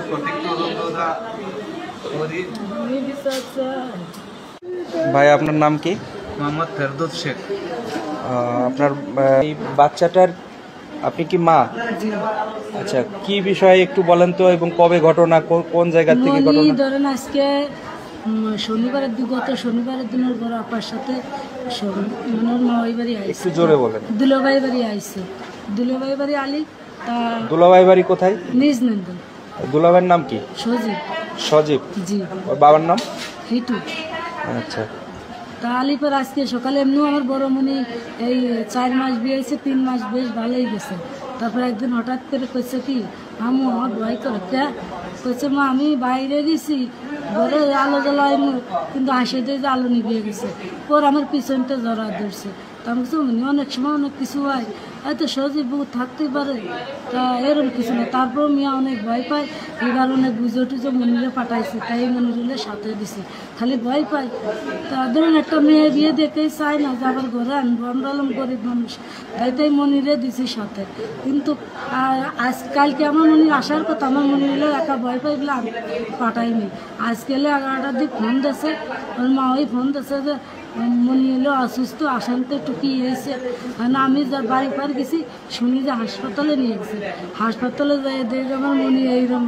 সঠিক তদন্তটা করি। ভাই আপনার নাম কি? মোহাম্মদ ফেরদৌস শেখ। আপনার এই বাচ্চাটার আপনি কি মা? আচ্ছা, কি বিষয়ে একটু বলেন তো, এবং কবে ঘটনা, কোন জায়গা থেকে ঘটনা? ধরেন আজকে শনিবারের গত শনিবারের দিনের পর আপার সাথে মামাই বাড়ি আইছে। একটু জোরে বলেন। দুলাভাই বাড়ি আইছে, দুলাভাই বাড়ি আলি। তা দুলাভাই বাড়ি কোথায়? নিজ নন্দন। দুলাভাইয়ের নাম কি? সজীব। সজীব। জি। ওর বাবার নাম? হিটু। আচ্ছা। তা আলিপর আজকে সকালে এমনিও আমার বড় মনি এই 4 মাস বিয়ে হয়েছে, 3 মাস বেশ ভালোই গেছে। তারপর একদিন হঠাৎ করে কইছে কি, আমু আমার ভয় করে কইছে, মা আমি বাইরে গেছি ঘরে আলো জ্বালাই, কিন্তু হাসে দিয়ে যে আলো নিভিয়ে গেছে। পর আমার পিছনটা জড়া ধরছে। তা আমি কিছু অনেক সময় অনেক কিছু হয়, এত সহজে বউ থাকতেই পারে, তা এরকম কিছু না। তারপর মিয়া অনেক ভয় পায়, এই কারণে বুঝে টুজো মনিরে পাঠাইছে, তাই মনিরে সাথে দিছে, খালি ভয় পায়। তা ধরুন একটা মেয়ে বিয়ে দেখতেই চায় না যে আবার ঘরে আনবো, আমরা হলাম গরিব মানুষ, তাই মনিরে দিছি সাথে। কিন্তু আজকালকে আমার মনির আসার কথা, আমার মনিরে একা ভয় পাই বলে আমি পাঠাইনি। আজকালে 11টার দিক ফোন দিয়েছে, ওর মা ওই ফোন দিয়েছে যে মনি এলো অসুস্থ, আসানতে টুকি হয়েছে। আমি যা বাড়ি পার গেছি শুনি যে হাসপাতালে নিয়ে গেছে, হাসপাতালে যাই দেখে আমার মনি এইরকম।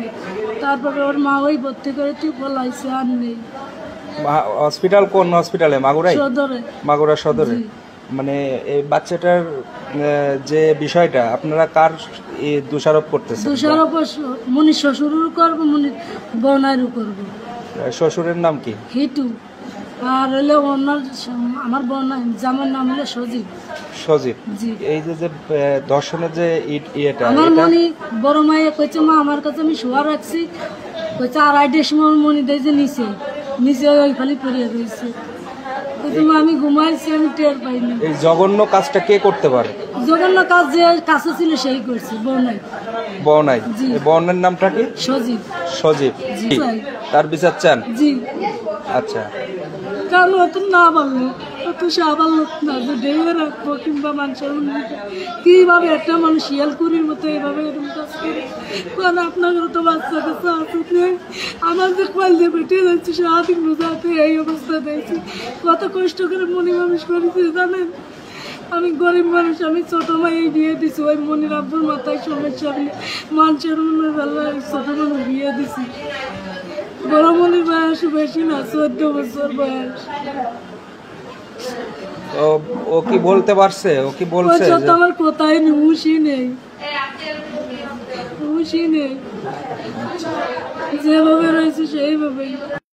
তারপরে ওর মা ওই ভর্তি করে তুই বলাইছে, আর নেই। হসপিটাল কোন হসপিটালে? মাগুরায়? সদরে। মাগুরা সদরে। মানে এই বাচ্চাটার যে বিষয়টা আপনারা কার দোষারোপ করতেছেন? দোষারোপ মনির শ্বশুরও করবো, মনির বোনারও করবো। শ্বশুরের নাম কি? হিটু। আর হলে ওনার আমার বোন জামার নাম হলো সজীব। সজীব। জি। এই যে ধর্ষণের যে ইয়েটা, আমার মনি বড় মাইয়া কইছে, মা আমার কাছে আমি শোয়া রাখছি, কইছে 2:30টার সময় মনি দেয় যে নিচে নিচে ওই খালি পড়িয়ে রয়েছে। আমি ঘুমাইছি, আমি টের পাইনি। এই জঘন্য কাজটা কে করতে পারে? জঘন্য কাজ যে কাছে ছিল সেই করছে, বনাই। বনাই। বনের নামটা কি? সজীব। সজীব। জি। তার বিচার চান? জি। আচ্ছা। কারণ অত না বললো, অত সাবাল না যে ডেয়ে রাখবো কিংবা মানুষের কিভাবে একটা মানুষ শিয়ালকুড়ির মতো এভাবে এরকম কাজ করে। কারণ আপনাদের তো বাচ্চা কাচ্চা আসুক নেই, আমার যে কয়েল দিয়ে বেটে যাচ্ছে সারাদিন বোঝাতে এই অবস্থা দেখছি। কত কষ্ট করে মনি মানুষ করেছে জানেন। আমি গরিব মানুষ, আমি ছোট মাই বিয়ে দিছি, ওই মনির আব্বুর মাথায় সমস্যা, আমি মানুষের মনের বেলায় ছোট মানুষ বিয়ে দিছি। বড় মনির বয়স বেশি না, 14 বছর বয়স। ও কি বলতে পারছে? ও কি বলছে? আমার কোথায় নেই, হুঁশই নেই, হুঁশই নেই, যেভাবে রয়েছে সেইভাবেই।